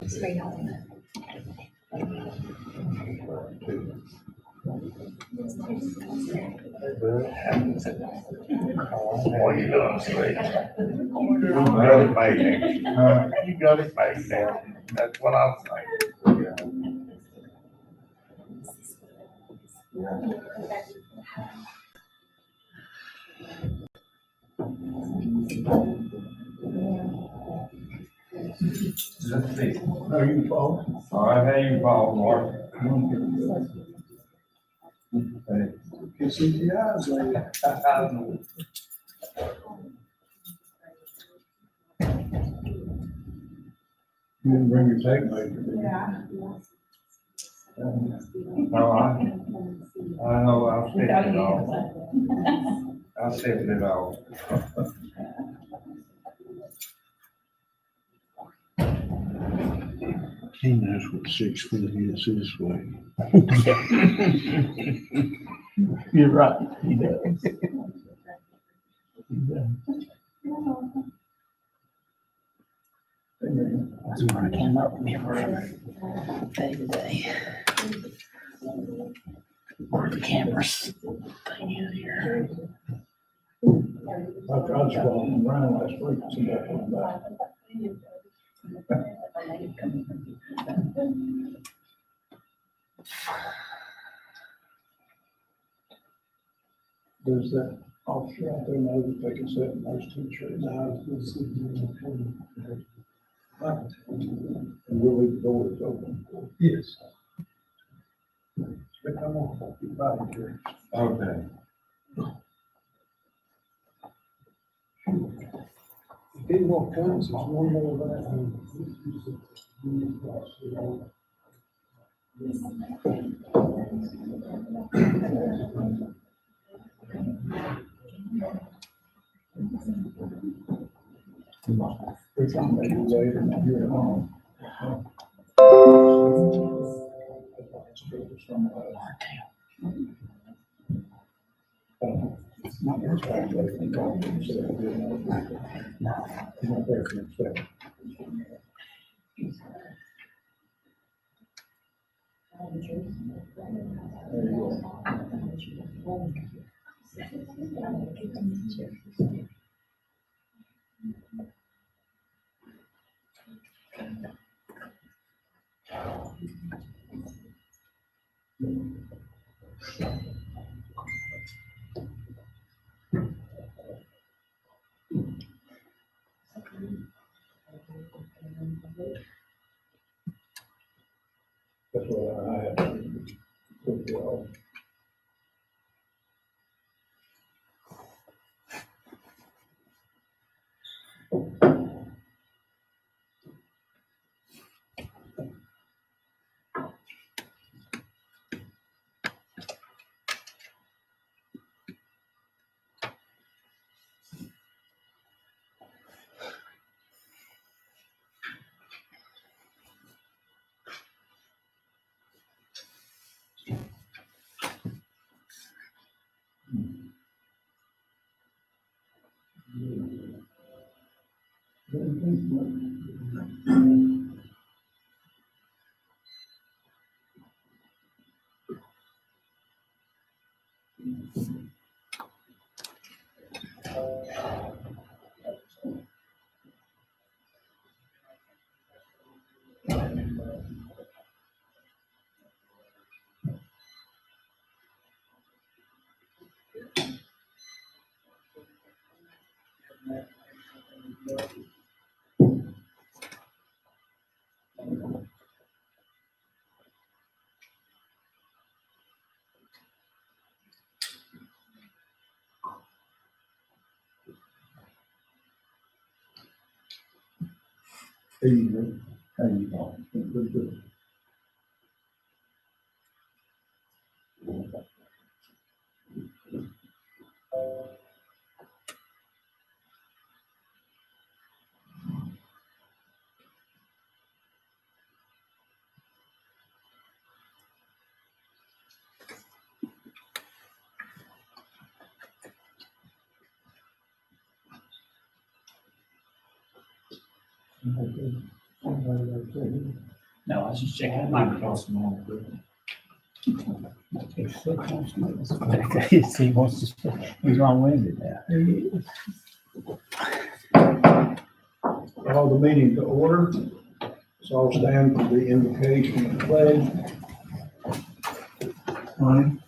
Straight home. What are you doing, sweet? You got it made now. You got it made now. That's what I'm saying. Let's see. How you fall? All right, how you fall, Mark? You see the eyes, like, you didn't bring your tape measure, did you? No, I know, I'll stick it off. I'll stick it off. He knows what 6 foot is this way. You're right, he does. He does. That's where I came up with me for day to day. Where the cameras thing is here. I tried swallowing around last week, and somebody came back. Does that officer out there know that they can sit in those 2 chairs? And we'll leave the doors open. Yes. But come on, be right here. Okay. If any more comes, there's one more right It's on maybe later, not here at home. It's not your time, but I think I'll do it. No. It's not there for himself. There you go. That's what I had to put it all. How you doing? How you doing? Pretty good. Okay. No, I was just checking the microphone. He wants to speak. He's long-winded now. Call the meeting to order. Let's all stand for the invocation of the pledge. Ronnie?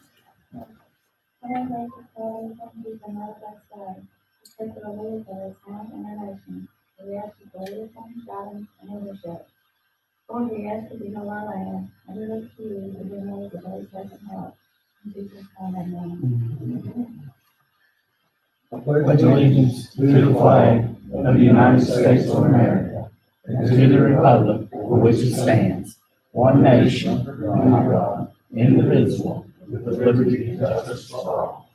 And make the flag and be the United States, protect the religion of its town and our nation. We ask for wisdom, guidance, and leadership. Lord, we ask you to heal our land, and we look to you to bring us the very present help. In Jesus' name, amen. I Pledge allegiance to the flag of the United States of America and to the republic for which it stands, one nation, under God, indivisible, with liberty and justice for all.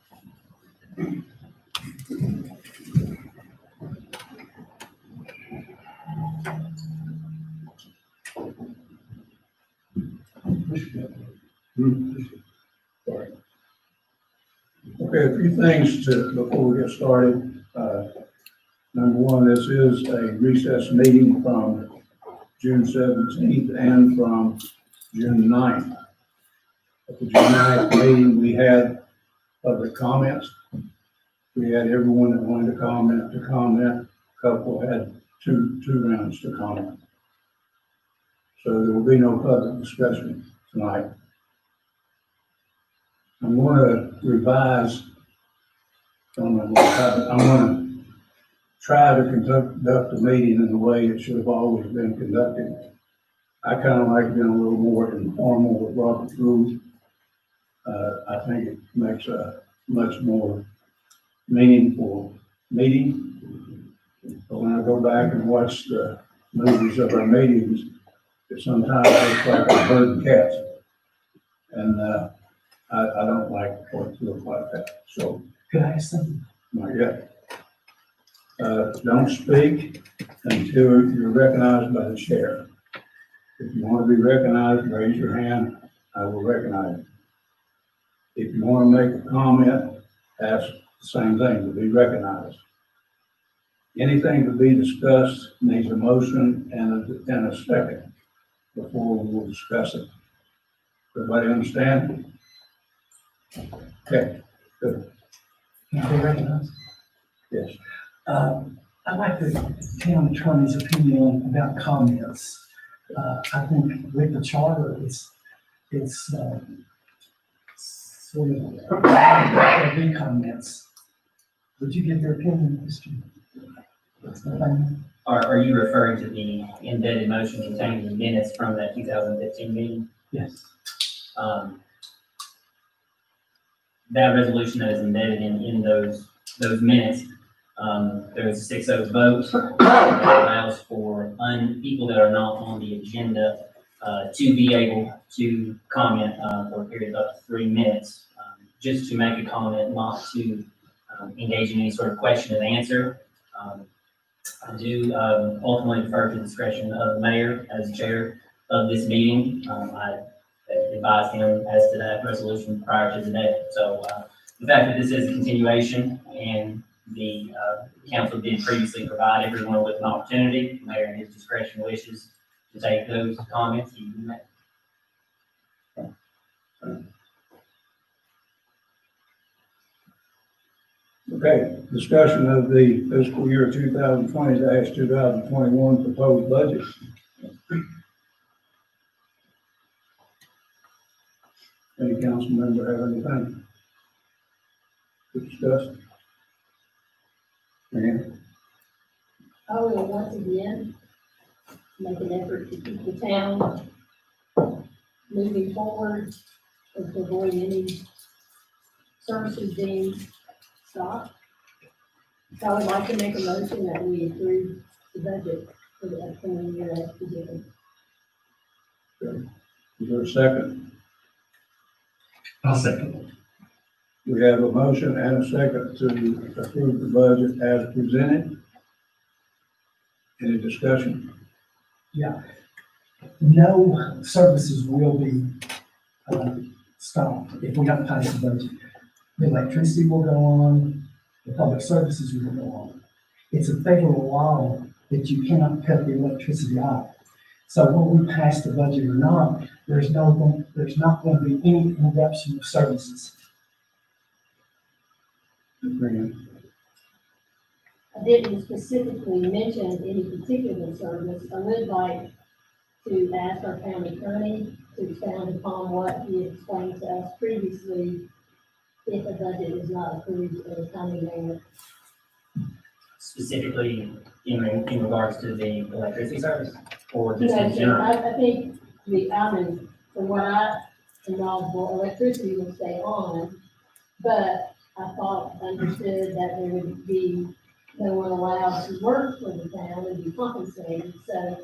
Sorry. Okay, a few things before we get started. Number one, this is a recess meeting from June 17th and from June 9th. At the June 9th meeting, we had public comments. We had everyone that wanted to comment. A couple had two rounds to comment. So there will be no public discussion tonight. I'm going to revise, I'm going to try to conduct the meeting in the way it should have always been conducted. I kind of like being a little more informal with Robert's rules. I think it makes a much more meaningful meeting. But when I go back and watch the movies of our meetings, it sometimes looks like a herd of cats. And I don't like what it looks like that. So, Could I ask something? not yet. Don't speak until you're recognized by the chair. If you want to be recognized, raise your hand. I will recognize you. If you want to make a comment, ask the same thing, to be recognized. Anything to be discussed needs a motion and a second before we will discuss it. Everybody understand? Okay, good. Can I be recognized? Yes. I'd like the town attorney's opinion about comments. I think with the charter, it's sort of be comments. Would you give your opinion, Mr.? Are you referring to the embedded motion containing the minutes from that 2015 meeting? Yes. That resolution that is embedded in those minutes, there's a 6-0 vote that allows for people that are not on the agenda to be able to comment for a period of up to 3 minutes, just to make a comment, not to engage in any sort of question and answer. I do ultimately defer to the discretion of the mayor as chair of this meeting. I advised him as to that resolution prior to today. So the fact that this is a continuation and the council did previously provide everyone with an opportunity, the mayor in his discretion wishes to take those comments, he may. Okay, discussion of the fiscal year 2020-2021 proposed budget. Any council member have anything to discuss? Ma'am? I will once again make an effort to keep the town moving forward and to avoid any services being stopped. So I would like to make a motion that we approve the budget for the upcoming year as presented. Is there a second? I'll second. We have a motion and a second to approve the budget as presented. Any discussion? Yeah, no services will be stopped if we don't pass the budget. The electricity will go on, the public services will go on. It's a federal law that you cannot cut the electricity off So whether we pass the budget or not, there's not going to be any interruption of services. I didn't specifically mention any particular service. I would like to ask our county attorney to expound upon what he explained to us previously if a budget is not approved in a timely manner. Specifically in regards to the electricity service, or You just know, in general? I think from what I am knowledgeable, electricity will stay on, but I understood that there would be no one allowed to work for the town and be compensated. So,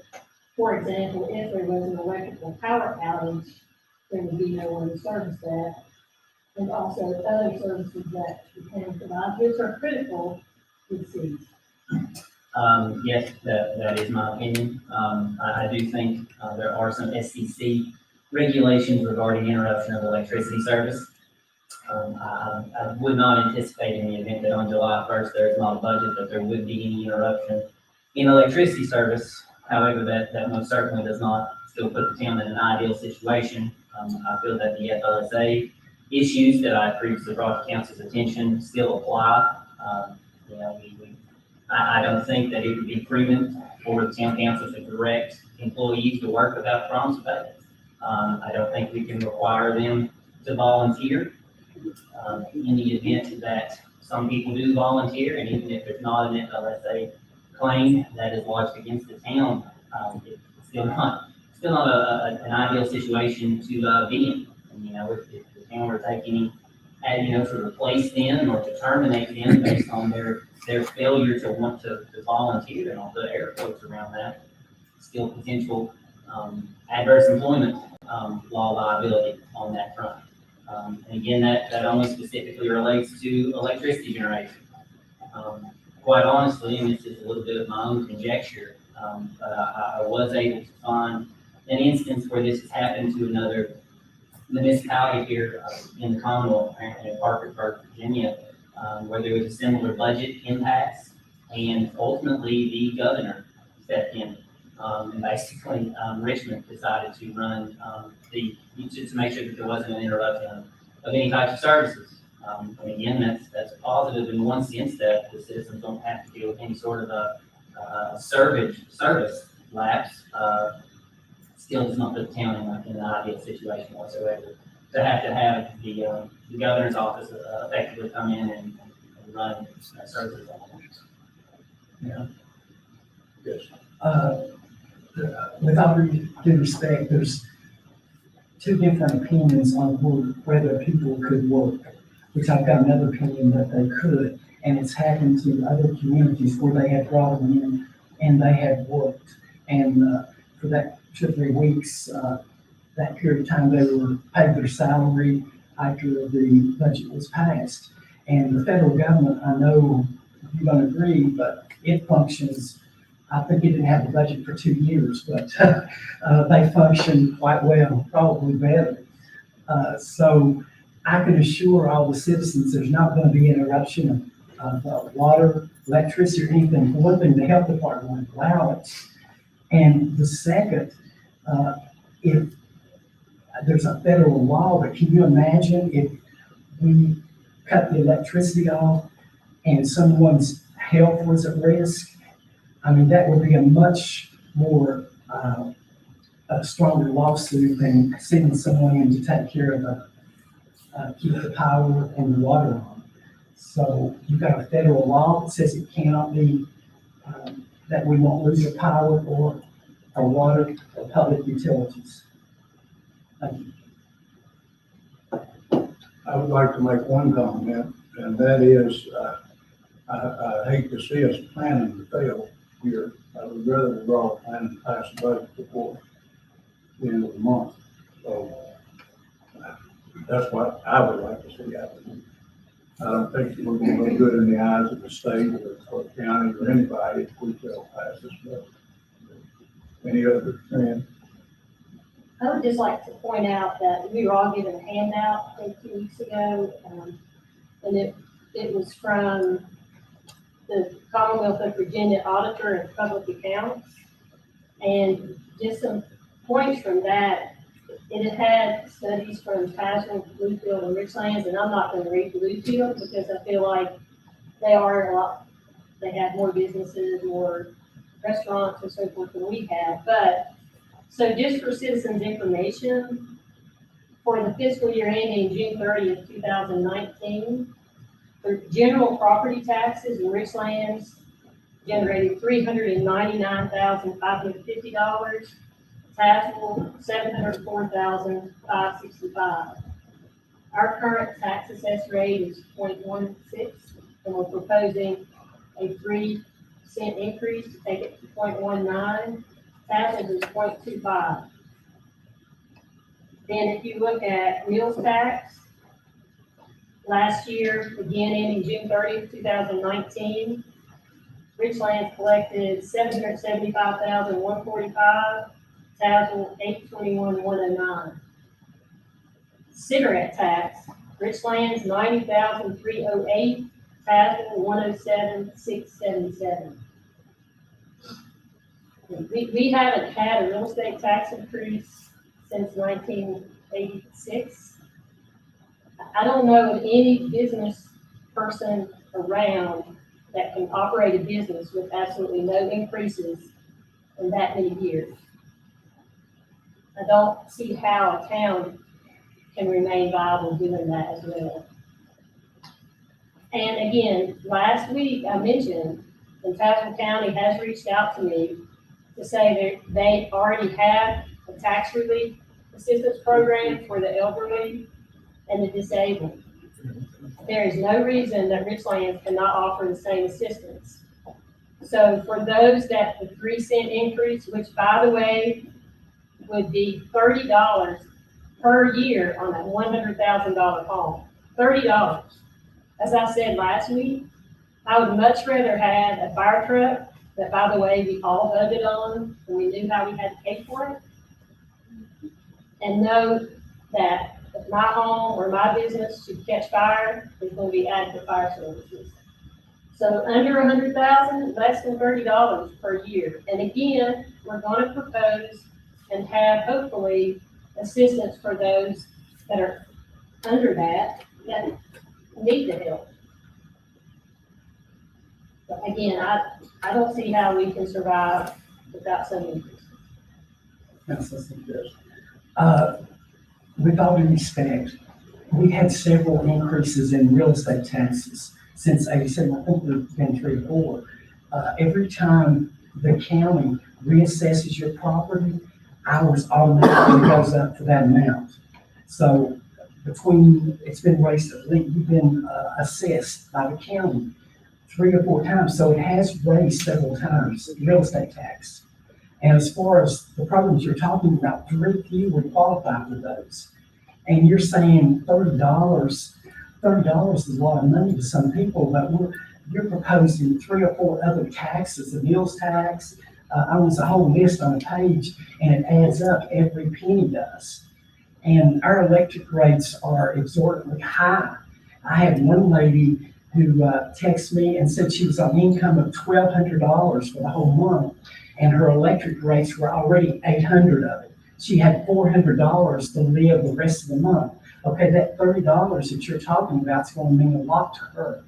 for example, if there was an electrical power outage, there would be no one to service that. And also other services that the town provides, which are critical to cities. Yes, that is my opinion. I do think, there are some SEC regulations regarding interruption of electricity service. I would not anticipate in the event that on July 1st, there is not a budget, that there would be any interruption in electricity service. However, that most certainly does not still put the town in an ideal situation. I feel that the FLSA issues that I previously brought to council's attention still apply. You know, I don't think that it would be prudent for the town council to direct employees to work without promise of pay. I don't think we can require them to volunteer. In the event that some people do volunteer, and even if there's not an FLSA claim that is lodged against the town, it's still not an ideal situation to be in. And, you know, if the town were taking, to replace them or to terminate them based on their failure to want to volunteer, and I'll put air quotes around that, still potential adverse employment law liability on that front. And again, that only specifically relates to electricity generation. Quite honestly, and this is a little bit of my own conjecture, but I was able to find an instance where this has happened to another municipality here in the Commonwealth, apparently in Parkersburg, Virginia, where there was a similar budget impasse, and ultimately the governor stepped in. And basically, Richmond decided to run to make sure that there wasn't an interruption of any types of services. And again, that's positive in one sense, that the citizens don't have to deal with any sort of a service lapse. Still does not put the town in an ideal situation whatsoever to have the governor's office effectively come in and run services on it. Yes. With all due respect, there's two different opinions on whether people could work, which I've got another opinion that they could, and it's happened to other communities where they have brought them in and they have worked. And for that 2 or 3 weeks, that period of time, they were paid their salary after the budget was passed. And the federal government, I know you don't agree, but it functions. I think it didn't have the budget for 2 years, but they function quite well, probably better. So I can assure all the citizens there's not going to be interruption of water, electricity, or anything. For one thing, the health department will allow it. And the second, if there's a federal law, but can you imagine if we cut the electricity off and someone's health was at risk? I mean, that would be a much more, a stronger lawsuit than sending someone in to take care of keep the power and the water on. So you've got a federal law that says it cannot be, that we won't lose our power or our water or public utilities. Thank you. I would like to make one comment, and that is, I hate to see us planning to fail here. I would rather we're all planning to pass a budget before the end of the month. So that's what I would like to see happen. I don't think we're going to look good in the eyes of the state or the county or anybody if we fail pass this budget. Any other trend? I would just like to point out that we were all given a handout 2 weeks ago, and it was from the Commonwealth of Virginia Auditor and Public Accounts. And just some points from that, it had studies from Tazewell, Bluefield, and Richlands, and I'm not gonna read Bluefield because I feel like they are a lot, they have more businesses, more restaurants and so forth than we have. But, so just for citizens' information, for the fiscal year ending June 30th, 2019, the general property taxes in Richlands generated $399,550. Tazewell, $704,565. Our current tax assess rate is 0.16, and we're proposing a 3-cent increase to take it to 0.19. Tazewell is 0.25. Then if you look at meals tax, last year, again ending June 30th, 2019, Richlands collected $775,145, Tazewell $821,109. Cigarette tax, Richlands $90,308, Tazewell $107,677. We haven't had a real estate tax increase since 1986. I don't know of any business person around that can operate a business with absolutely no increases in that many years. I don't see how a town can remain viable doing that as well. And again, last week I mentioned, and Tazewell County has reached out to me to say that they already have a tax relief assistance program for the elderly and the disabled. There is no reason that Richlands cannot offer the same assistance. So for those that the 3-cent increase, which by the way, would be $30 per year on a $100,000 home, $30. As I said last week, I would much rather have a fire truck that, by the way, we all voted on and we knew how we had to pay for it, and know that if my home or my business should catch fire, there's going to be adequate fire services. So under $100,000, less than $30 per year. And again, we're going to propose and have hopefully assistance for those that are under that need the help. But again, I don't see how we can survive without some increase. Council suggestion. With all due respect, we had several increases in real estate taxes since '87. I think we've been 3 or 4. Every time the county reassesses your property, ours automatically goes up to that amount. So it's been raised, you've been assessed by the county 3 or 4 times. So it has raised several times, real estate tax. And as far as the programs you're talking about, very few would qualify for those. And you're saying $30 is a lot of money to some people, but you're proposing 3 or 4 other taxes, the meals tax, I was a whole list on a page, and it adds up, every penny does. And our electric rates are exorbitantly high. I had one lady who texted me and said she was on income of $1,200 for the whole month, and her electric rates were already $800 of it. She had $400 to live the rest of the month. Okay, that $30 that you're talking about is going to mean a lot to her.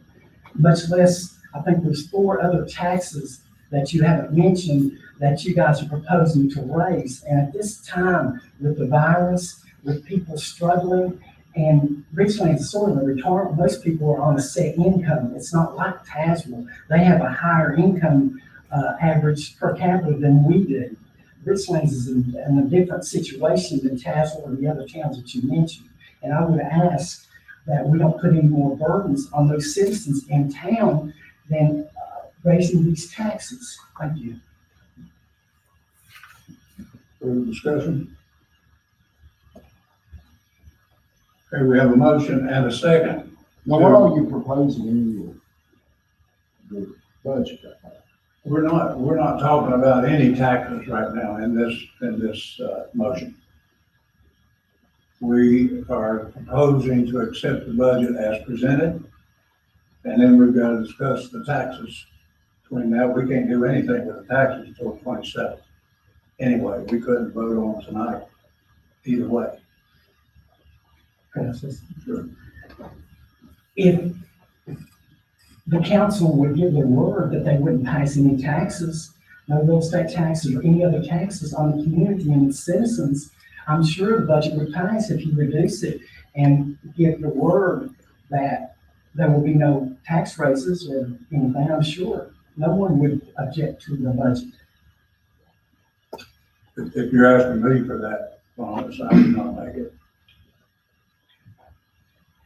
Much less, I think there's 4 other taxes that you haven't mentioned that you guys are proposing to raise. And at this time, with the virus, with people struggling, and Richlands is sort of a retirement, most people are on a set income. It's not like Tazewell. They have a higher income average per capita than we do. Richlands is in a different situation than Tazewell or the other towns that you mentioned. And I would ask that we don't put any more burdens on those citizens in town than raising these taxes. Thank you. Further discussion? Okay, we have a motion and a second. Now, what are you proposing in your budget? We're not talking about any taxes right now in this motion. We are proposing to accept the budget as presented, and then we've got to discuss the taxes. Between that, we can't do anything with the taxes until 27th. anyway, we couldn't vote on tonight either way. Process. Sure. If the council would give their word that they wouldn't pass any taxes, no real estate taxes or any other taxes on the community and its citizens, I'm sure the budget would pass if you reduce it and give the word that there will be no tax raises or anything. I'm sure no one would object to the budget. If you're asking me for that, honest, I would not make it.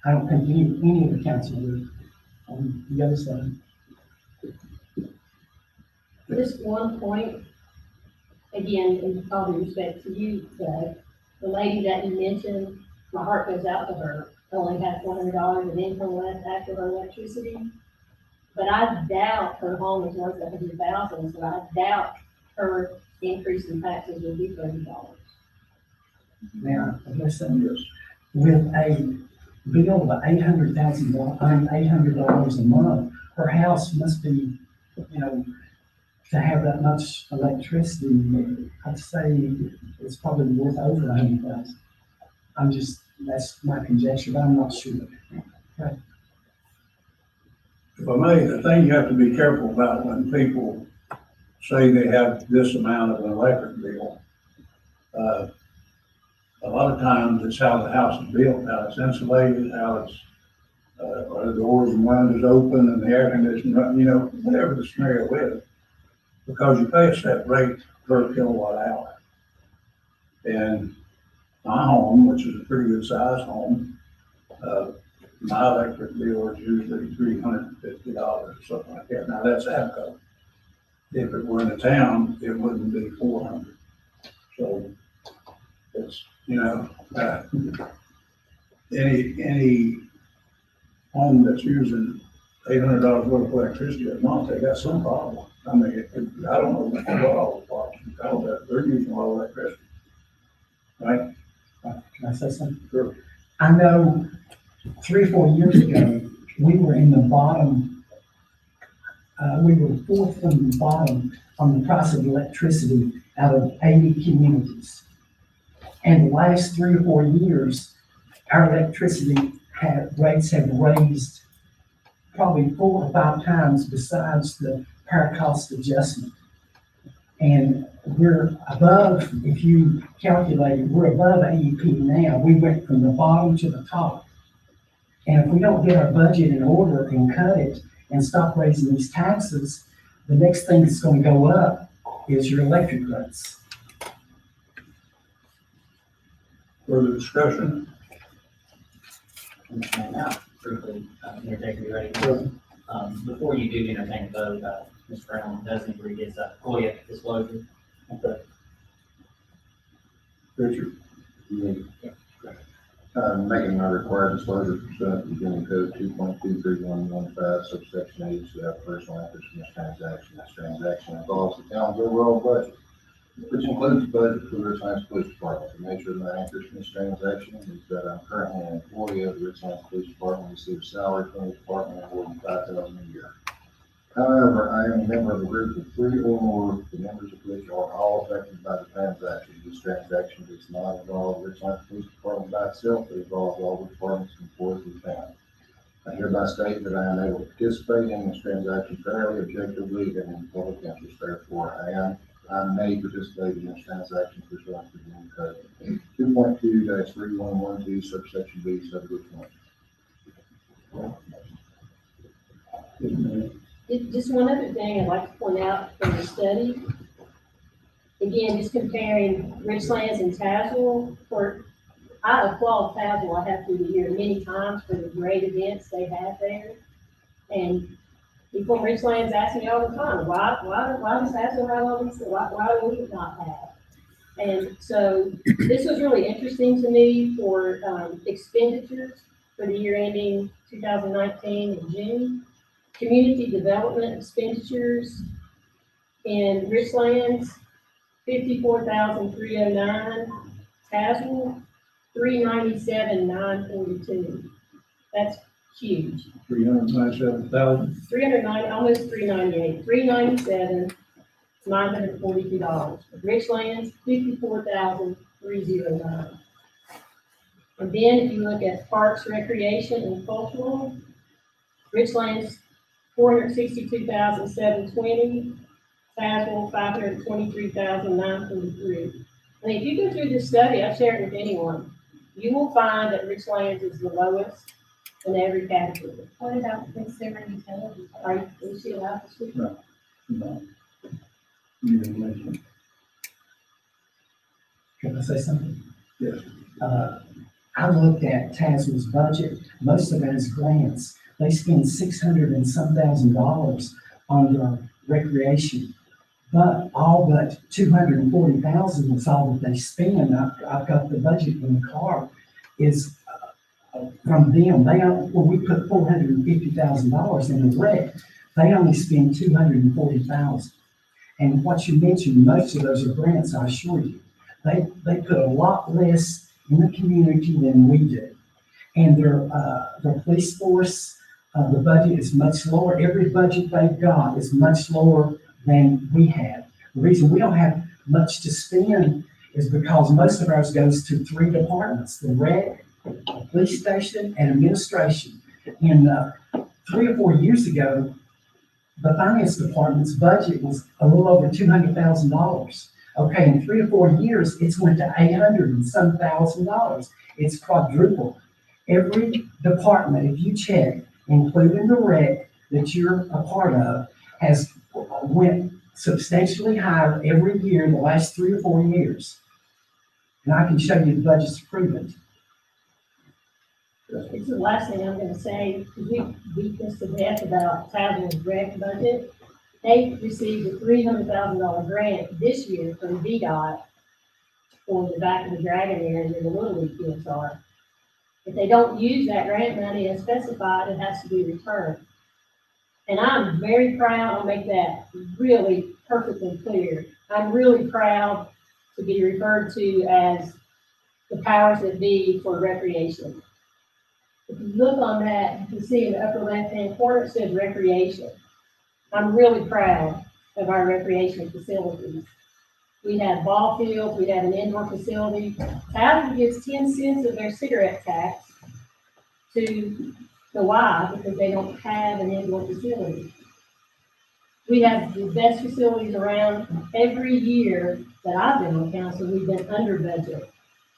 I don't think any of the council would on the other side. Just one point, again, in all due respect to you, Doug, the lady that you mentioned, my heart goes out to her, only had $400 of income left after her electricity. But I doubt her home is worth $100,000, so I doubt her increase in taxes will be $30. Now, listen, with a bill of $800,000 a month, her house must be, you know, to have that much electricity, I'd say it's probably worth over $100,000. That's my conjecture, but I'm not sure. If I may, the thing you have to be careful about when people say they have this amount of an electric bill, a lot of times it's how the house is built, how it's insulated, how it's, are the doors and windows open and the air conditioning, you know, whatever the scenario is. Because you pay a set rate per kilowatt hour. And my home, which is a pretty good sized home, my electric bill is usually $350 or something like that. Now that's APCO. If it were in a town, it wouldn't be $400. So it's, you know, any home that's using $800 worth of electricity a month, they got some problem. I mean, I don't know what all the problems, they're using a lot of electricity. Right? Can I say something? Sure. I know 3 or 4 years ago, we were in the bottom, we were fourth from the bottom on the price of electricity out of 80 communities. And the last 3 or 4 years, our electricity rates have raised probably 4 or 5 times besides the power cost adjustment. And we're above, if you calculate it, we're above AEP now. We went from the bottom to the top. And if we don't get our budget in order and cut it and stop raising these taxes, the next thing that's going to go up is your electric rates. Further discussion? Now, briefly, interject, you ready? Before you do entertain a vote, Mr. Brown doesn't agree his FOIA disclosure. Richard? Making my required disclosure pursuant to Virginia Code 2.23115, subsection H, to have personal interest in this transaction. This transaction involves the town's overall budget, which includes the budget for the Richlands Police Department. The nature of my interest in this transaction is that I'm currently an employee of the Richlands Police Department, receive a salary from the department of more than $5,000 a year. However, I am a member of a group of 3 or more, the members of which are all affected by the transaction. This transaction does not involve the Richlands Police Department by itself, it involves all the departments and employees of the town. I hereby state that I am able to participate in this transaction fairly, objectively, and in the public interest. Therefore, I may participate in this transaction pursuant to Virginia Code 2.2-3112, subsection B, subdivision 1. Just one other thing I'd like to point out from the study. Again, just comparing Richlands and Tazewell, I applaud Tazewell, I have through the year many times for the great events they have there. And people in Richlands ask me all the time, why does Tazewell have all these, why do we not have? And so this was really interesting to me for expenditures for the year ending 2019 in June. Community development expenditures in Richlands, $54,309. Tazewell, $397,942. That's huge. 397,000. 390, almost 398, 397, $942. Richlands, $54,309. And then if you look at Parks, Recreation, and Cultural, Richlands, $462,720, Tazewell, $523,943. And if you go through this study, I've shared it with anyone, you will find that Richlands is the lowest in every category. What about consumer utilities? Is she allowed to speak? No. You didn't mention. Can I say something? Yes. I looked at Tazewell's budget, most of it is grants. They spend $600 and some thousand on the recreation. But all but 240,000 is all that they spend. I've got the budget in the car, is from them. Well, we put $450,000 in the rec. They only spend 240,000. And what you mentioned, most of those are grants, I assure you. They put a lot less in the community than we do. And their police force, the budget is much lower. Every budget they've got is much lower than we have. The reason we don't have much to spend is because most of ours goes to 3 departments: the rec, the police station, and administration. And 3 or 4 years ago, the finance department's budget was a little over $200,000. Okay, in 3 or 4 years, it's went to $800 and some thousand. It's quadrupled. Every department, if you check, including the rec that you're a part of, has went substantially higher every year in the last 3 or 4 years. And I can show you the budgets to prove it. It's the last thing I'm gonna say, because we beat this to death about Tazewell's rec budget. They received a $300,000 grant this year from VDOT for the back of the Dragon area where the Little League fields are. If they don't use that grant money as specified, it has to be returned. And I'm very proud, I'll make that really perfectly clear. I'm really proud to be referred to as the powers that be for recreation. If you look on that, you can see in the upper left-hand corner, it says recreation. I'm really proud of our recreation facilities. We have ball fields, we have an indoor facility. Tazewell gives 10 cents of their cigarette tax to the Y because they don't have an indoor facility. We have the best facilities around. Every year that I've been on council, we've been under budget.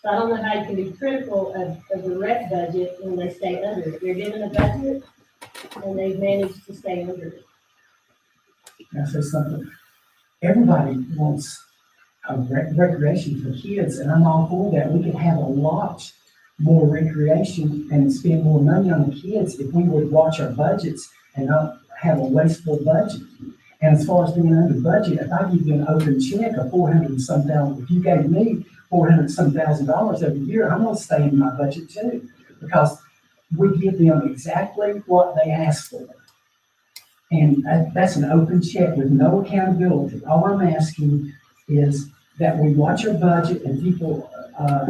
So I don't know how you can be critical of the rec budget when they stay under it. They're given a budget and they've managed to stay under it. Can I say something? Everybody wants a recreation for kids, and I'm all for that. We could have a lot more recreation and spend more money on the kids if we would watch our budgets and not have a wasteful budget. And as far as being under budget, if I give you an open check of 400 and some thousand, if you gave me 400 and some $1,000 every year, I'm gonna stay in my budget too, because we give them exactly what they ask for. And that's an open check with no accountability. All I'm asking is that we watch our budget, and people,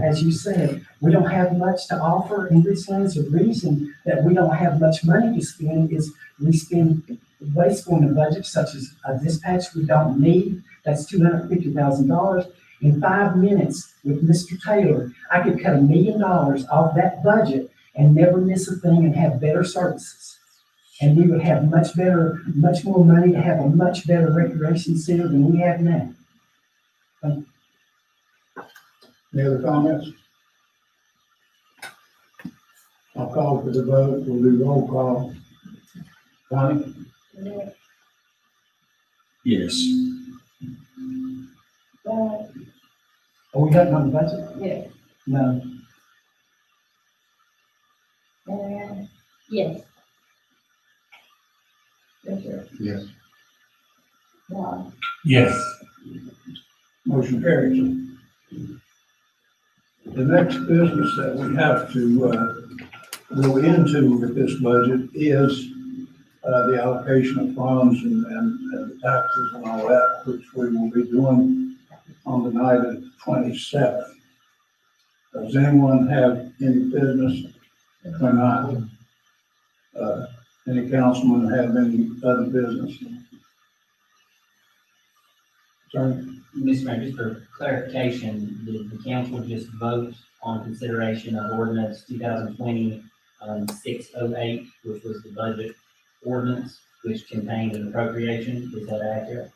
as you said, we don't have much to offer in Richlands. The reason that we don't have much money to spend is we spend wasteful in the budget, such as a dispatch we don't need. That's $250,000. In 5 minutes with Mr. Taylor, I could cut $1 million off that budget and never miss a thing and have better services. And we would have much more money to have a much better recreation center than we have now. Any other comments? I'll call for the vote. We'll do roll call. Connie? Yes. Are we voting on the budget? Yeah. No. Yes. Yes, sir. Yes. Wow. Yes. Motion carries. The next business that we have to go into with this budget is the allocation of funds and the taxes and all that, which we will be doing on the night of the 27th. Does anyone have any business or not? Any councilman have any other business? Sorry. Mr. Mayor, just for clarification, did the council just vote on consideration of ordinance 2020 608, which was the budget ordinance, which contained an appropriation? Is that accurate?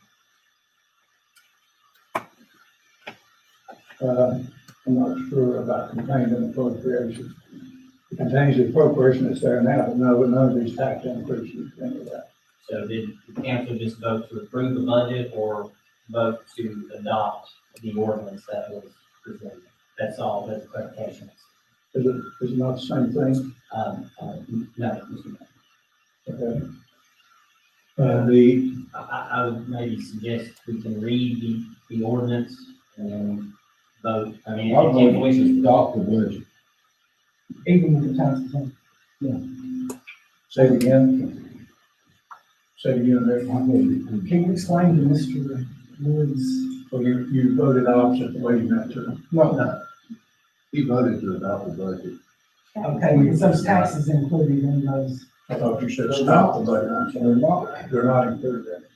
I'm not sure about contained in appropriation. It contains the appropriation that's there now, but no, none of these tax increases, any of that. So did the council just vote to approve the budget or vote to adopt the ordinance that was presented? That's all, that's clarification. Is it not the same thing? No, Mr. Mayor. Okay. I would maybe suggest we can read the ordinance and then vote. I mean, if you wishes to Adopt the budget. Even with the taxes on. Say it again. Say it again, Rick. Can you explain to Mr. Woods? Well, you voted opposite the way you meant to. No, He voted to adopt the budget. okay, because those taxes included in those. I thought you said stop the budget. I'm sorry, they're not included in it.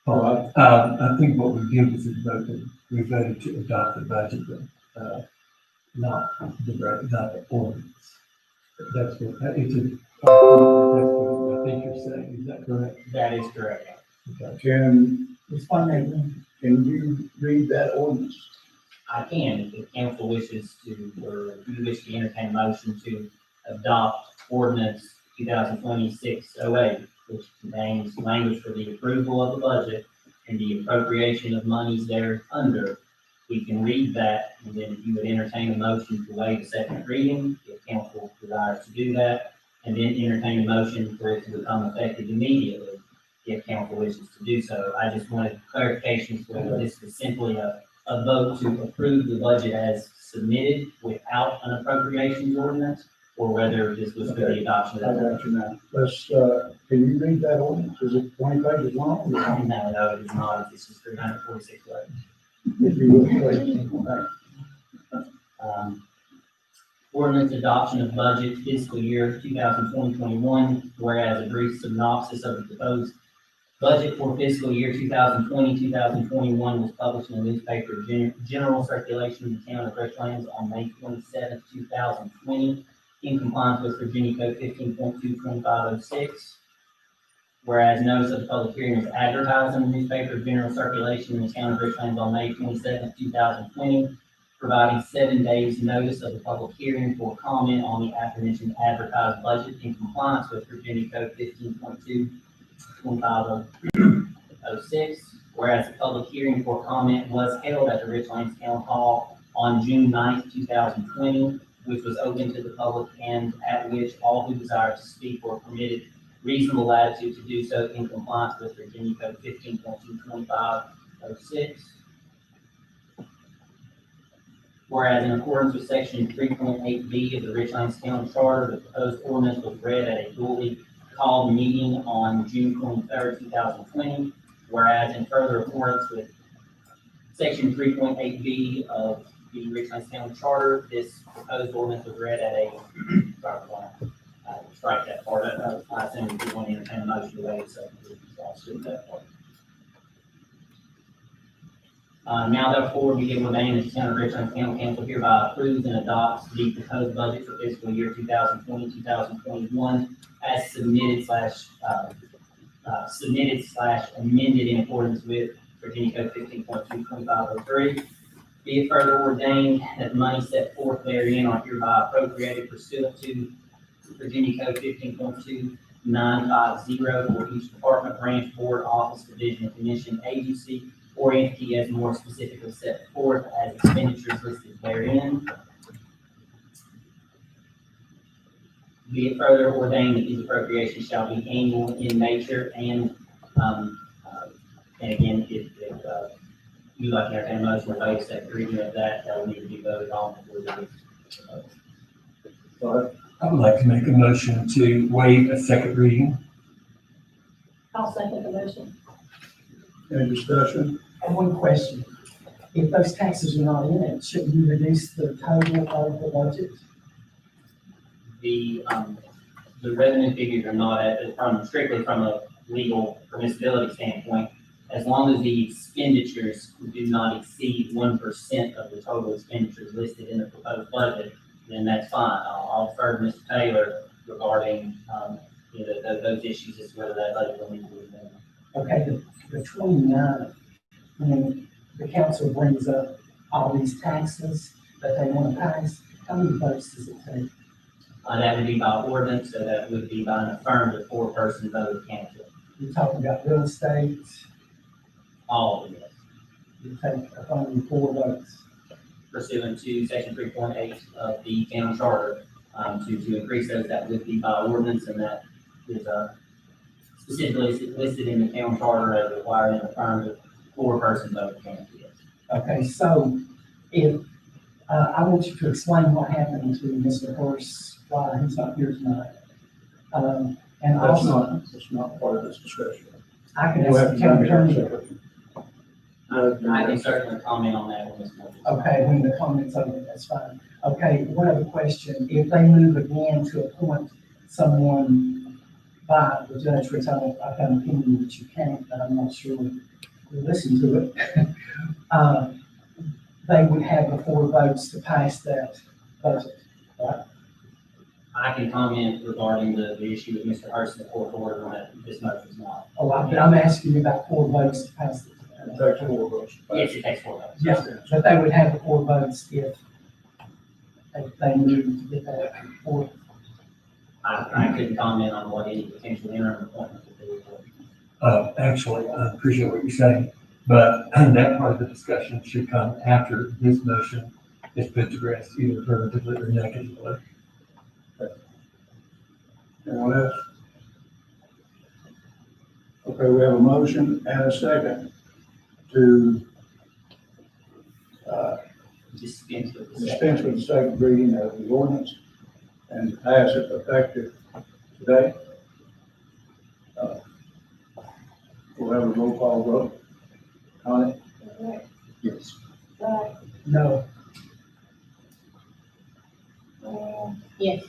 Well, I think what we did was we voted to adopt the budget, but, not the ordinance. That's what, it's a, that's what I think you're saying, is that correct? That is correct. Okay. Explain that again. Can you read that ordinance? I can, if the council wishes to, or if you wish to entertain a motion to adopt ordinance 2020-608, which contains language for the approval of the budget and the appropriation of monies there under. We can read that, and then if you would entertain a motion to waive the second reading, if council desires to do that, and then entertain a motion for it to become effective immediately, if council wishes to do so. I just wanted clarification whether this was simply a vote to approve the budget as submitted without an appropriations ordinance, or whether this was for the adoption I of that. got you now. Let's, can you read that ordinance? Is it 20 pages long? No, it is not. This is 346 letters. If you would, please. Thanks. Ordinance adoption of budget fiscal year 2020-21, whereas a brief synopsis of the proposed budget for fiscal year 2020-2021 was published in the newspaper general circulation in the town of Richlands on May 27th, 2020, in compliance with Virginia Code 15.22506. Whereas notice of the public hearing was advertised in the newspaper general circulation in the town of Richlands on May 27th, 2020, providing 7 days notice of the public hearing for comment on the aforementioned advertised budget in compliance with Virginia Code 15.22506. Whereas the public hearing for comment was held at the Richlands Town Hall on June 9th, 2020, which was open to the public and at which all who desired to speak were permitted reasonable latitude to do so in compliance with Virginia Code 15.22506. Whereas in accordance with section 3.8B of the Richlands Town Charter, the proposed ordinance was read at a duly called meeting on June 23rd, 2020. Whereas in further accordance with section 3.8B of the Richlands Town Charter, this proposed ordinance was read at a, strike that part. I assume if you want to entertain a motion to waive, so I'll skip that part. Now therefore, be it ordained that the town of Richlands County Council hereby approves and adopts the proposed budget for fiscal year 2020-2021 as submitted / amended in accordance with Virginia Code 15.22503. Be it further ordained that the money set forth therein are hereby appropriated pursuant to Virginia Code 15.2950 for each department, branch, board, office, division, commission, agency, or entity as more specifically set forth as expenditures listed therein. Be it further ordained that these appropriations shall be annual in nature and again, if you'd like to entertain a motion to waive second reading of that, that will need to be voted on before the I would like to make a motion to waive a second reading. I'll second the motion. Any discussion? And one question, if those taxes are not in it, shouldn't you reduce the total of the budget? The revenue figures are not strictly from a legal permissibility standpoint, as long as the expenditures do not exceed 1% of the total expenditures listed in the proposed budget, then that's fine. I'll defer to Mr. Taylor regarding, those issues as to whether that budget will need to be amended. Okay, the 29th, when the council brings up all these taxes that they want to pass, how many votes does it take? That would be by ordinance, so that would be by an affirmative 4-person vote of council. You're talking about real estate, All of it, you take affirmative 4 votes. pursuant to section 3.8 of the town charter, to increase those, that would be by ordinance, and that is, specifically listed in the town charter as requiring an affirmative 4-person vote of council. Yes. Okay, so if, I want you to explain what happened to Mr. Hurst, why he's not here tonight. And That's not part of this discussion. I can We'll ask have the to county bring it up attorney. separately. I can certainly comment on that when this one. Okay, when the comments over, that's fine. Okay, one other question, if they move again to appoint someone by the judge, which I've got an opinion that you can't, but I'm not sure we'll listen to it. They would have the 4 votes to pass that budget, right? I can comment regarding the issue with Mr. Hurst and the court order on that, this motion is not. But I'm asking you about 4 votes to pass it. It takes 4 votes. Yes, it takes 4 votes. Yeah, but they would have the 4 votes if they move to get that 4. I couldn't comment on what any potential interim appointment would be. Actually, I appreciate what you're saying, but that part of the discussion should come after this motion is put to rest, either affirmatively or negatively. Anyone else? Okay, we have a motion and a second to Dispense with the dispense with the second reading of the ordinance and pass it effective today. We'll have a roll call vote. Connie? Yes. No. Yes.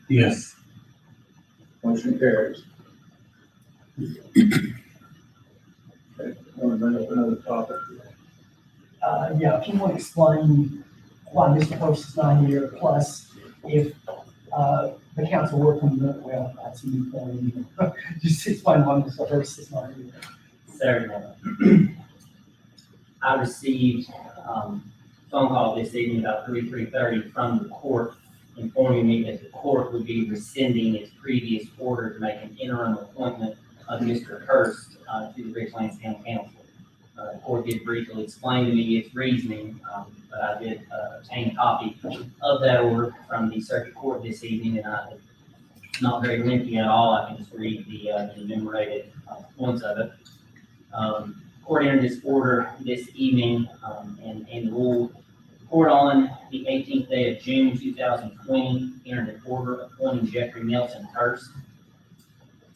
Yes. Motion carries. Okay, want to bring up another topic? Yeah, if you want to explain why Mr. Hurst is not here, plus if, the council were to, well, that's a new point. Just explain why Mr. Hurst is not here. Certainly. I received, phone call this evening about 3:30 from the court informing me that the court would be rescinding its previous order to make an interim appointment of Mr. Hurst, to the Richlands Town Council. The court did briefly explain to me its reasoning, but I did obtain a copy of that order from the circuit court this evening, and it's not very lengthy at all. I can just read the enumerated points of it. Court entered this order this evening, and ruled, court on the 18th day of June 2020 entered an order appointing Jeffrey Nelson Hurst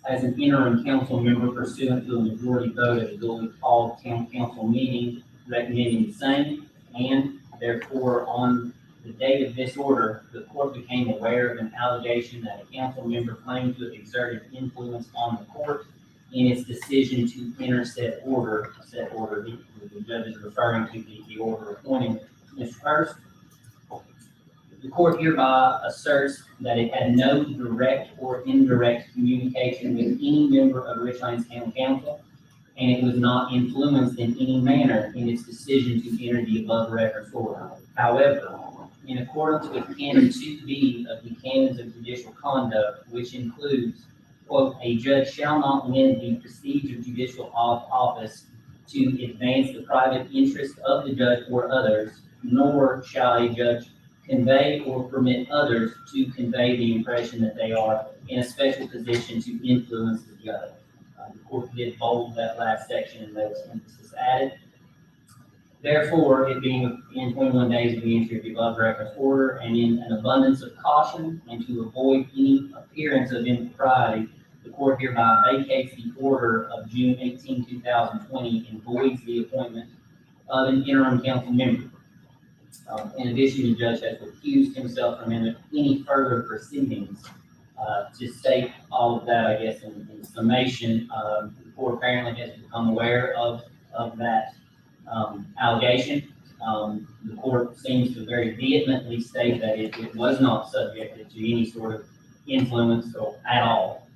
as an interim council member pursuant to a majority vote at the duly called town council meeting, recommending the same, and therefore on the date of this order, the court became aware of an allegation that a council member claimed to have exerted influence on the court in its decision to enter said order. Said order, the judge is referring to the order appointing Mr. Hurst. The court hereby asserts that it had no direct or indirect communication with any member of Richlands Town Council, and it was not influenced in any manner in its decision to enter the above referenced order. However, in accordance with Canon 2B of the Canons of Judicial Conduct, which includes, quote, a judge shall not lend the prestige of judicial office to advance the private interest of the judge or others, nor shall a judge convey or permit others to convey the impression that they are in a special position to influence the judge. The court did bold that last section and there was emphasis added. Therefore, it being in 21 days of the entry of the above referenced order and in an abundance of caution and to avoid any appearance of impropriety, the court hereby vacates the order of June 18, 2020 and voids the appointment of an interim council member. In addition, the judge has recused himself from any further proceedings To state all of that, I guess, in summation, the court apparently has become aware of that, allegation. The court seems to very vehemently state that it was not subjected to any sort of influence or at all.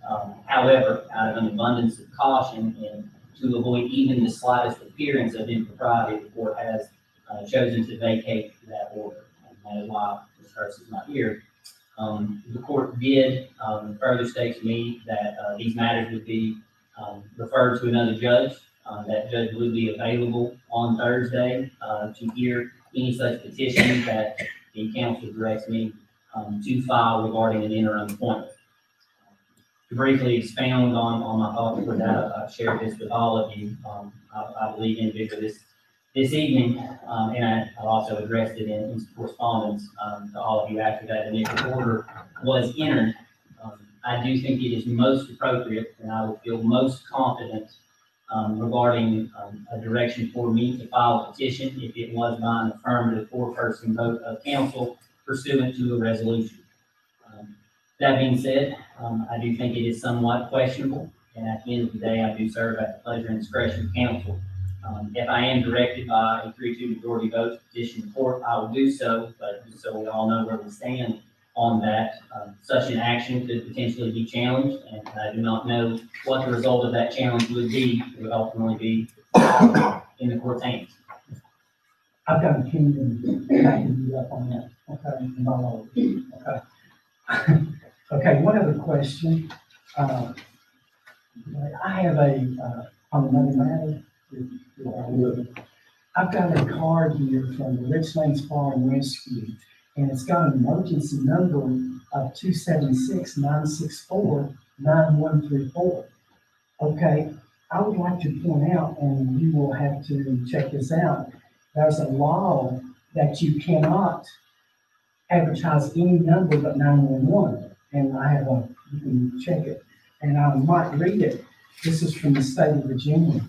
However, out of an abundance of caution and to avoid even the slightest appearance of impropriety, the court has chosen to vacate that order. And that is why Ms. Hurst is not here. The court did further state to me that these matters would be referred to another judge. That judge would be available on Thursday to hear any such petitions that the council directs me to file regarding an interim appointment. To briefly expound on my thoughts for that, I've shared this with all of you, I believe individually this evening, and I've also addressed it in correspondence to all of you after that initial order was entered. I do think it is most appropriate, and I would feel most confident regarding a direction for me to file a petition if it was by an affirmative four-person vote of council pursuant to a resolution. That being said, I do think it is somewhat questionable, and at the end of the day, I do serve at the pleasure and discretion of council. If I am directed by a 3-2 majority vote to petition the court, I will do so, but just so we all know where we stand on that, such an action could potentially be challenged, and I do not know what the result of that challenge would be. It would ultimately be in the court's hands. I've got an opinion, backing you up on that, okay, and all of it, okay. Okay, one other question. I have on another matter. I've got a card here from the Richlands Fire and Rescue, and it's got an emergency number of 276-964-9134. Okay, I would like to point out, and you will have to check this out, there's a law that you cannot advertise any number but 911. And I have you can check it, and I might read it. This is from the state of Virginia.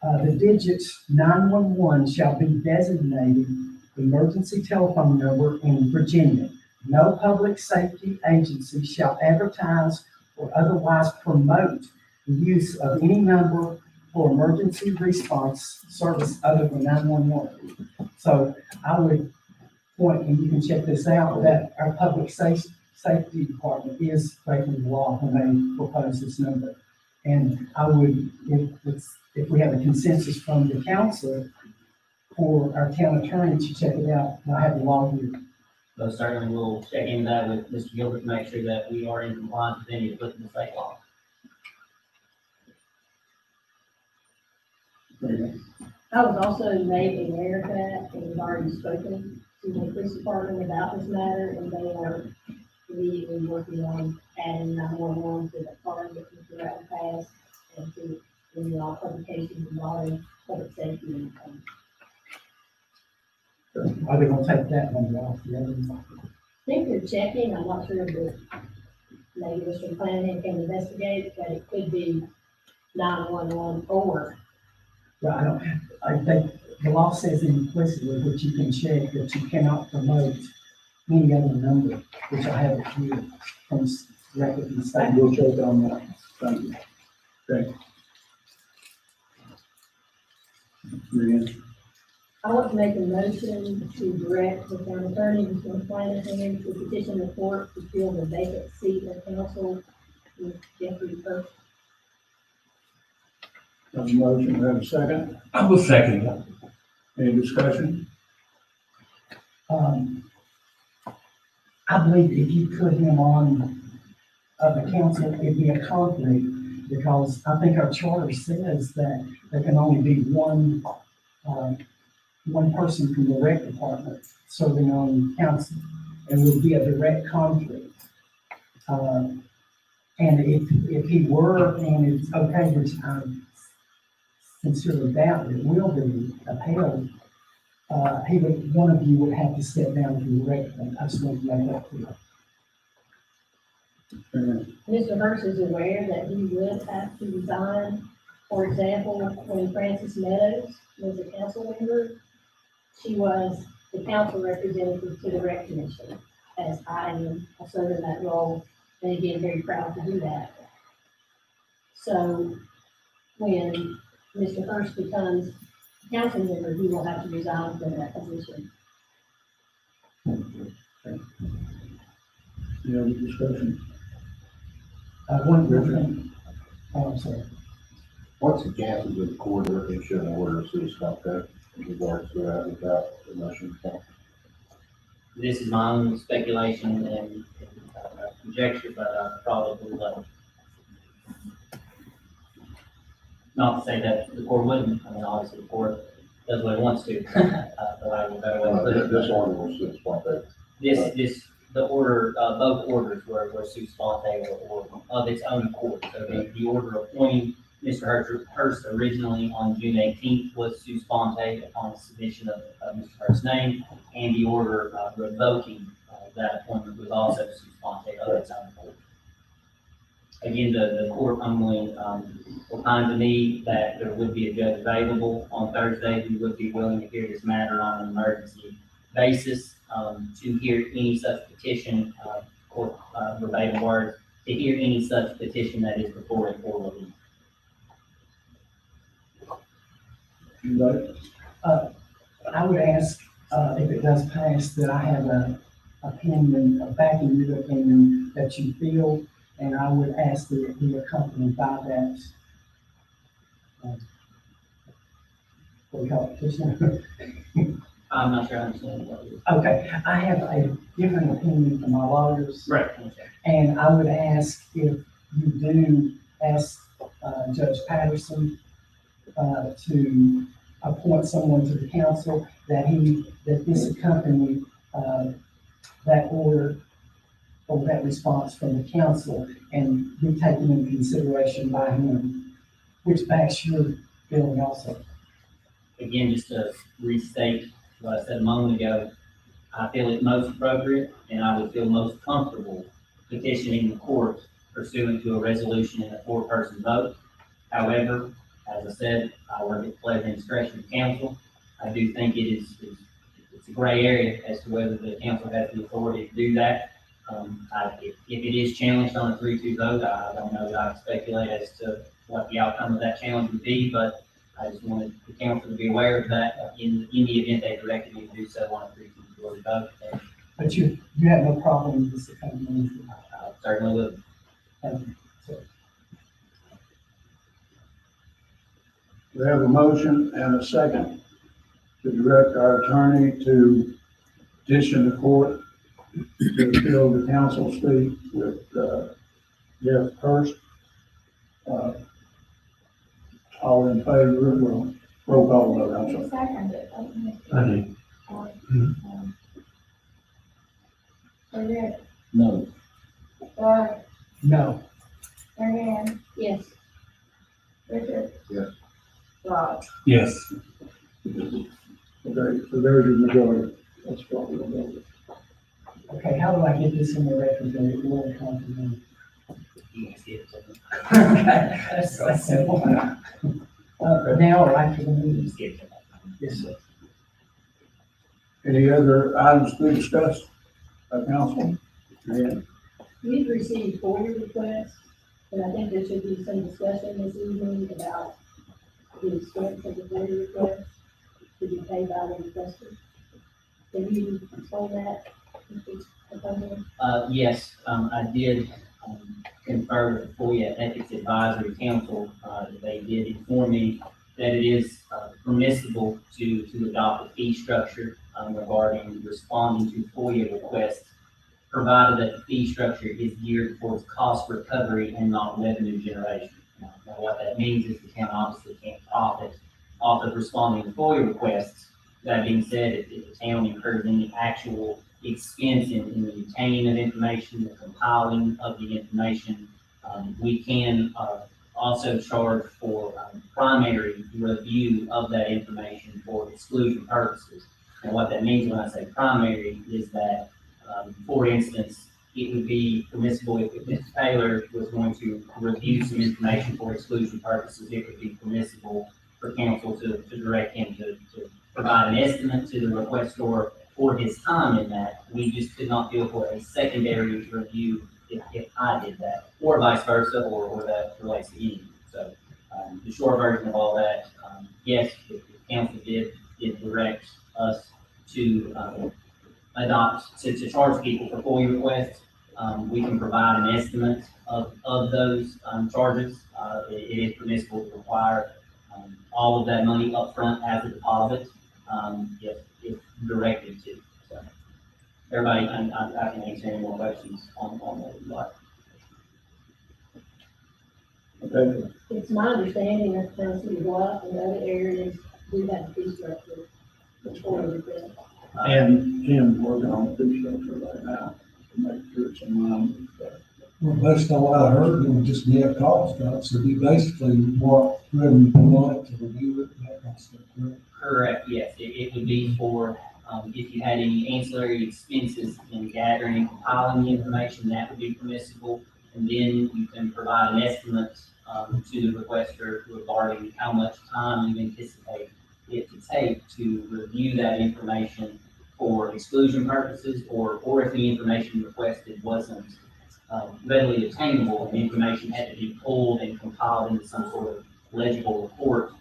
The digits 911 shall be designated emergency telephone number in Virginia. No public safety agency shall advertise or otherwise promote the use of any number for emergency response service other than 911. So I would point, and you can check this out, that our public safety department is breaking the law when they propose this number. And I would, if we have a consensus from the council for our town attorney to check it out, I have the law here. So certainly we'll check into that with Mr. Gilbert to make sure that we are in compliance with any applicable state law. I was also made aware of that, and we've already spoken to the police department about this matter, and they are immediately working on adding 911 to the card that Mr. Rattle passed, and to all publications regarding public safety and Are they gonna take that one off the other one? I think they're checking, I'm not sure, but maybe Mr. Flanagan can investigate, but it could be 911 or. Well, I think the law says implicitly that you can check that you cannot promote any other number, which I have here from directly from the state. We'll check on that. Thank you. Okay. Marianne? I want to make a motion to direct the town attorney, Mr. Flanagan, to petition the court to fill the vacant seat of council with Jeffrey First. Have a motion, we have a second. I will second that. Any discussion? I believe if you put him on the council, it'd be a conflict, because I think our charter says that there can only be one person from the rec department serving on council, and would be a direct conflict. And if he were, and it's okay, which I sincerely doubt it will be upheld, one of you would have to step down from the rec. I just want to make that clear. Mr. Hurst is aware that he would have to resign. For example, when Frances Meadows was a council member, she was the council representative to the rec commission, as I am, I serve in that role and again, very proud to do that. So when Mr. Hurst becomes council member, he will have to resign from that position. Any other discussion? One thing, oh, I'm sorry. What's the chances of the court ever issuing an order of cease contact in regards to that without the motion of council? This is my own speculation and conjecture, but I probably will. Not to say that the court wouldn't, I mean, obviously the court does what it wants to. For lack of a better way to put it. This order was cease contact. The order, both orders were sui sponte or of its own accord. So the order appointing Mr. Hurst originally on June 18th was sui sponte upon the submission of Mr. Hurst's name, and the order revoking that appointment was also sui sponte of its own accord. Again, the court only opined to me that there would be a judge available on Thursday who would be willing to hear this matter on an emergency basis, to hear any such petition, court verbatim words, to hear any such petition that is before it for relief. Anybody? I would ask, if it does pass, that I have a opinion, a backing your opinion that you feel, and I would ask that it be accompanied by that. What do we call it, petition? I'm not sure I understand what it is. Okay, I have a different opinion from my lawyers. Right. And I would ask if you do ask Judge Patterson to appoint someone to the council, that this accompany that order or that response from the council and be taken into consideration by him, which backs your feeling also. Again, just to restate what I said a moment ago, I feel it most appropriate and I would feel most comfortable petitioning the court pursuant to a resolution in a four-person vote. However, as I said, I work at the pleasure and discretion of council. I do think it's a gray area as to whether the council has the authority to do that. If it is challenged on a 3-2 vote, I don't know that I can speculate as to what the outcome of that challenge would be, but I just wanted the council to be aware of that in the event they directed me to do so on a 3-2 majority vote. And But you have no problem with this accompanying. I certainly would. We have a motion and a second to direct our attorney to petition the court to fill the council seat with Jeff Hurst. All in favor, well, roll call vote, I'm sorry. Seconded. I do. Burnett, No. Rod, No. Diane, Yes, Richard. Yes. Rod. Yes. Okay, so there's a majority. That's what we'll go with. Okay, how do I get this in the record that it will come to me? You can see it. Okay, that's simple. Now or after the meeting? Yes, sir. Any other items to be discussed by council? Yeah. we've received FOIA requests, and I think there should be some discussion this evening about the extent of the FOIA request to be paid by the requester. Can you explain that? Yes, I did confer with the FOIA Ethics Advisory Council. They did inform me that it is permissible to adopt a fee structure regarding responding to FOIA requests, provided that the fee structure is geared towards cost recovery and not revenue generation. Now, what that means is the town obviously can't profit off of responding to FOIA requests. That being said, if the town incurs any actual expense in the obtaining of information, the compiling of the information, we can also charge for primary review of that information for exclusion purposes. And what that means when I say primary is that, for instance, it would be permissible if Mr. Taylor was going to review some information for exclusion purposes, it would be permissible for council to direct him to provide an estimate to the requestor for his time in that. We just could not deal for a secondary review if I did that, or vice versa, or that relates to any. So, the short version of all that, yes, if the council did direct us to, to charge people for FOIA requests, we can provide an estimate of those, charges. It is permissible to require, all of that money upfront as a deposit, if directed to. So, everybody, I can answer any more questions on that if you like. Okay, It's my understanding that Tennessee City and other areas do have fee structure before we do. and Jim's working on the fee structure right now to make sure it's in line with that. Well, based on what I heard, it would just be a cost, right? So we basically want whoever you want to review it, and that kind of stuff, correct? Correct, yes, it would be for, if you had any ancillary expenses in gathering and compiling the information, that would be permissible. And then you can provide an estimate, to the requester regarding how much time you anticipate it to take to review that information for exclusion purposes, or if the information requested wasn't, readily obtainable, and the information had to be pulled and compiled into some sort of legible report,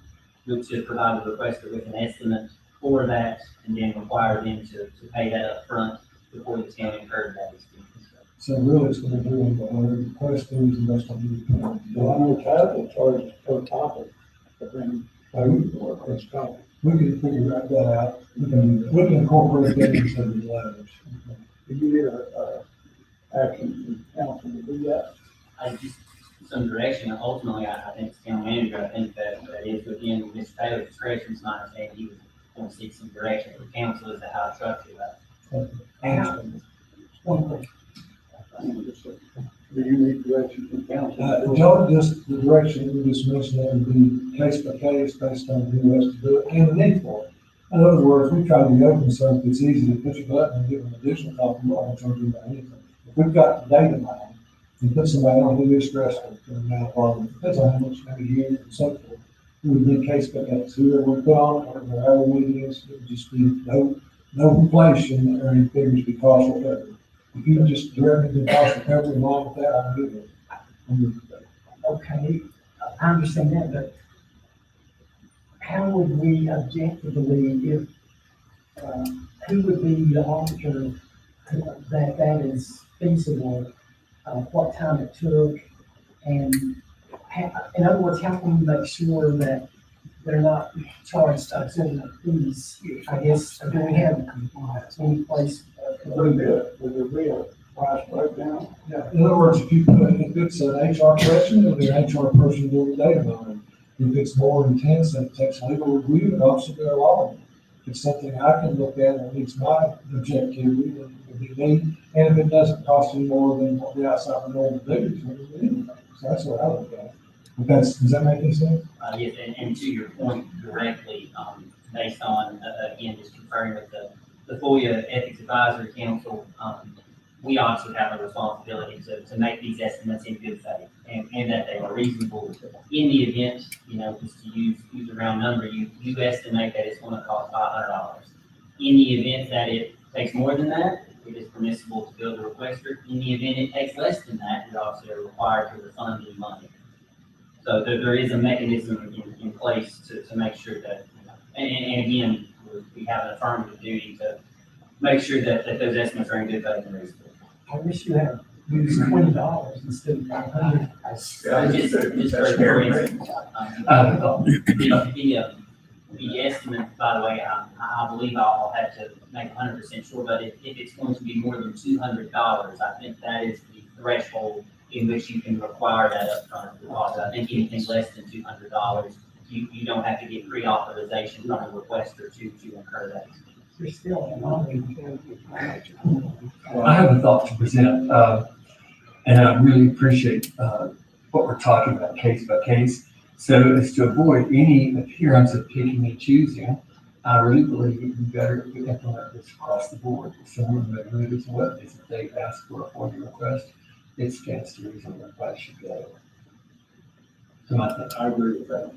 to provide the requester with an estimate for that, and then require them to pay that up front before the town incurred that expense. So really, it's gonna be doing whatever the request is, and that's gonna be. Well, I know travel charges per topic, but then, it's topic. We can figure that out. We can incorporate that into the letters. Do you need a action from council to do that? I just, some direction, ultimately, I think as town manager, I think that is within Mr. Taylor's discretion, it's not saying he was going to seek some direction from council as to how to structure that. One question. Do you need direction from council? John, just the direction we just mentioned, that would be case by case based on who has to do it and the need for it. In other words, we try to be open, so if it's easy to push a button and give them additional copy, we're not going to charge them about anything. If we've got the data mine, and put somebody on who is stressful, to the amount of volume, depends on how much, how many years and so forth. We would be case by case, whoever we put on it, or however many it is, it would just be no inflation or any figures be cost recovery. If you just directly do cost recovery along with that, I'm good with it. I'm good with that. Okay, I understand that, but how would we objectively, if, who would be the arbiter that is feasible, what time it took, and in other words, how can we make sure that they're not charged exorbitant fees? I guess, do we have any place? Would there be a price breakdown? Yeah, in other words, if it's an HR question, it'll be an HR person doing the data mining. If it's more intense and it takes legal review, it also be a law. If it's something I can look at and meets my objectivity, then it would be me. And if it doesn't cost any more than what the outside the normal duties, then it would be anything. So that's what I look at. But does that make any sense? Yes, and to your point directly, based on, again, just conferring with the FOIA Ethics Advisory Council, we also have a responsibility to make these estimates in good faith, and that they are reasonable. In the event, just to use a round number, you estimate that it's gonna cost $500. In the event that it takes more than that, it is permissible to bill the requester. In the event it takes less than that, you're also required to refund the money. So there is a mechanism in place to make sure that, and again, we have an affirmative duty to make sure that those estimates are in good faith and reasonable. I wish you had used $20 instead of $500. Just for instance, the estimate, by the way, I believe I'll have to make 100% sure, but if it's going to be more than $200, I think that is the threshold in which you can require that upfront deposit. I think anything less than $200, you don't have to get pre-authorization from the requester to incur that expense. You're still in line. I have a thought to present, and I really appreciate what we're talking about case by case. So as to avoid any appearance of picking and choosing, I really believe it would be better if we implement this across the board. If someone may move as well, if they ask for a FOIA request, it stands to reason that everybody should go. So I agree with that.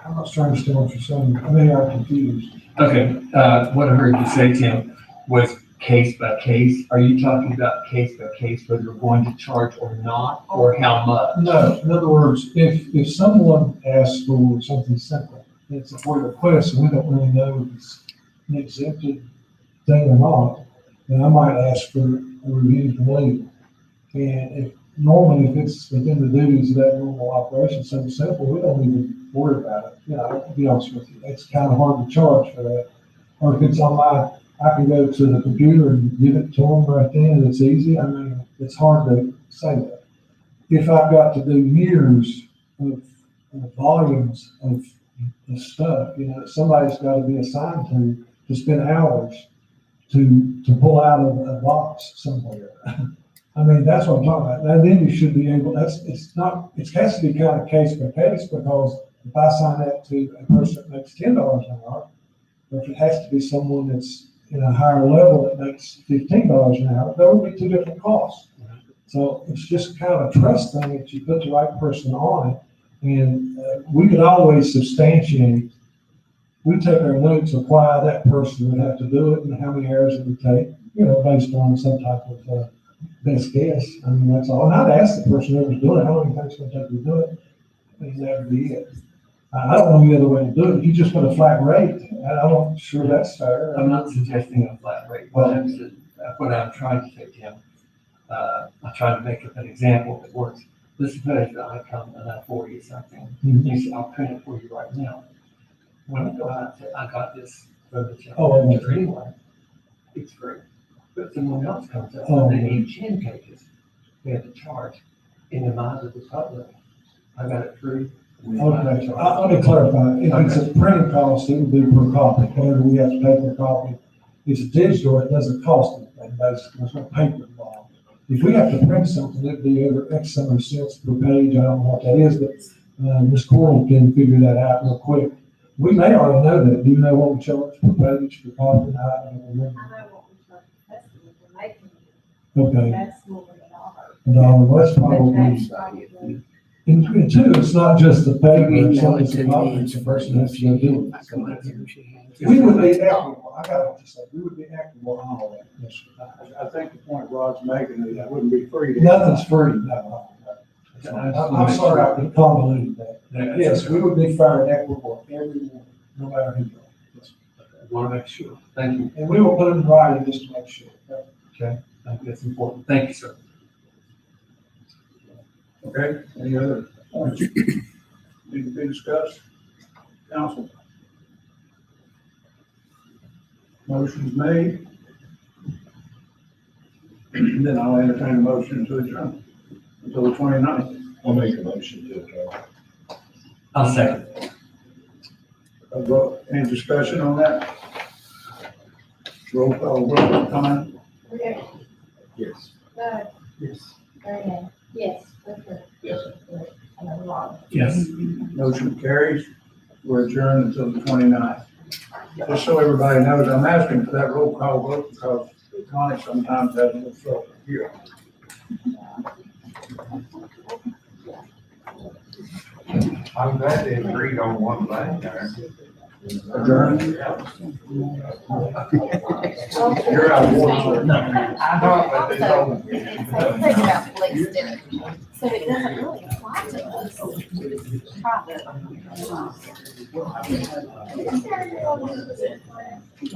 I'm not trying to understand what you're saying. I mean, I'm confused. Okay, what I heard you say, Tim, was case by case? Are you talking about case by case, whether you're going to charge or not, or how much? No, in other words, if someone asks for something simple, it's a FOIA request, and we don't really know if it's an exempted thing or not, then I might ask for a review from legal. And normally, if it's within the duties of that normal operation, something simple, we don't even worry about it. You know, to be honest with you, it's kind of hard to charge for that. Or if it's on I can go to the computer and give it to them right then, and it's easy. I mean, it's hard to say that. If I've got to do years of volumes of stuff, you know, somebody's got to be assigned to spend hours to pull out of a box somewhere. I mean, that's what I'm talking about. Now, then you should be able, it has to be kind of case by case, because if I sign that to a person that makes $10 an hour, or if it has to be someone that's in a higher level that makes $15 an hour, there will be two different costs. So it's just kind of a trust thing that you put the right person on it. And we could always substantiate, we take our notes of why that person would have to do it and how many hours it would take, you know, based on some type of best guess. I mean, that's all. And I'd ask the person who was doing it, how long do you think it's going to take to do it? And that would be it. I don't know the other way to do it. If you just put a flat rate, I'm not sure that's fair. I'm not suggesting a flat rate. What I'm trying to say, Tim, I'm trying to make up an example that works. Let's suppose that I come and I forward you something. You say, I'll print it for you right now. When I go out and say, I got this furniture. Oh, it's free one. It's free. But someone else comes up Oh, and they need 10 pages. They have to charge. In the minds of the public, I got it free. Okay, let me clarify. If it's a printing cost, it would be per copy. Whatever we have to pay per copy. If it's digital, it doesn't cost anything, basically. There's no paper involved. If we have to print something, it'd be over X number of cents per page. I don't know what that is, but Ms. Coral can figure that out real quick. We may already know that. Do you know what we charge per page, per copy? I don't remember. I know what we charge the customer for making it. Okay, That's more than $1. no, that's probably. That's probably. And two, it's not just the paper, it's Email not it just to the me, copy, it's the person has to go do I it. go out there and she hands it. We would be equitable, I got what you said, we would be equitable on all that. Yes, sir. I think the point Rod's making is it wouldn't be free to. Nothing's free, no. I'm sorry, I convoluted that. Yes, we would be fair and equitable, everyone, no matter who you are. Yes. I want to make sure. Thank you. And we will put it in writing just to make sure. Okay. I think that's important. Thank you, sir. Okay, any other points need to be discussed? Council? Motion's made. Then I'll entertain a motion to adjourn until the 29th. I'll make a motion to adjourn. I'll second. Any discussion on that? Roll call, vote, time? Rick, Yes. Doug, Yes. Diane, Yes, okay. Yes. and then Ron. Yes. Motion carries. We're adjourned until the 29th. Just so everybody knows, I'm asking for that roll call vote because Connie sometimes has a little trouble here. I'm glad they agreed on one thing there. Adjourned. You're out of order. I know, but they also, don't. it's the thing about police did it, so it doesn't really apply to us. Try to.